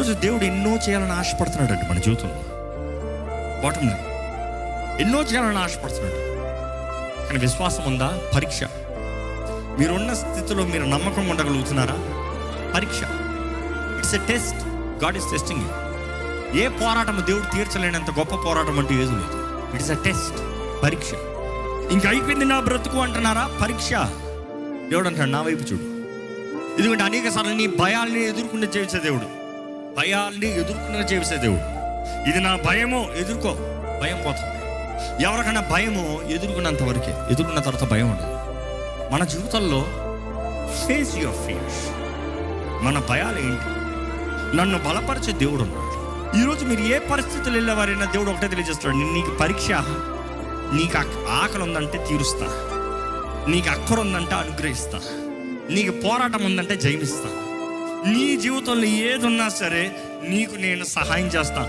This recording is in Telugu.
ఈరోజు దేవుడు ఎన్నో చేయాలని ఆశపడుతున్నాడు అండి మన జీవితంలో. బాటమ్ లైన్, ఎన్నో చేయాలని ఆశపడుతున్నాడు. కానీ విశ్వాసం ఉందా? పరీక్ష. మీరున్న స్థితిలో మీరు నమ్మకం ఉండగలుగుతున్నారా? పరీక్ష. It's a test. God is testing you. ఏ పోరాటం దేవుడు తీర్చలేనంత గొప్ప పోరాటం అంటూ ఏది లేదు. ఇట్స్ ఎ టెస్ట్, పరీక్ష. ఇంక అయిపోయింది నా బ్రతుకు అంటున్నారా? పరీక్ష. దేవుడు అంటాడు, నా వైపు చూడు. ఎందుకంటే అనేక సార్లు నీ భయాల్ని ఎదుర్కొనే చేసే దేవుడు, భయాల్ని ఎదుర్కొనే చేసే దేవుడు. ఇది నా భయమో, ఎదుర్కో, భయం పోతుంది. ఎవరికైనా భయమో ఎదుర్కొన్నంత వరకే, ఎదుర్కొన్న తర్వాత భయం ఉండదు. మన జీవితంలో ఫేస్ యువర్ ఫియర్స్. మన భయాలు ఏంటి? నన్ను బలపరిచే దేవుడు ఉన్నాడు. ఈరోజు మీరు ఏ పరిస్థితులు వెళ్ళేవారైనా దేవుడు ఒకటే తెలియజేస్తాడు, నీకు పరీక్ష. నీకు ఆకలి ఉందంటే తీరుస్తా, నీకు అక్కర ఉందంటే అనుగ్రహిస్తా, నీకు పోరాటం ఉందంటే జయమిస్తా. నీ జీవితంలో ఏది ఉన్నా సరే నీకు నేను సహాయం చేస్తాను.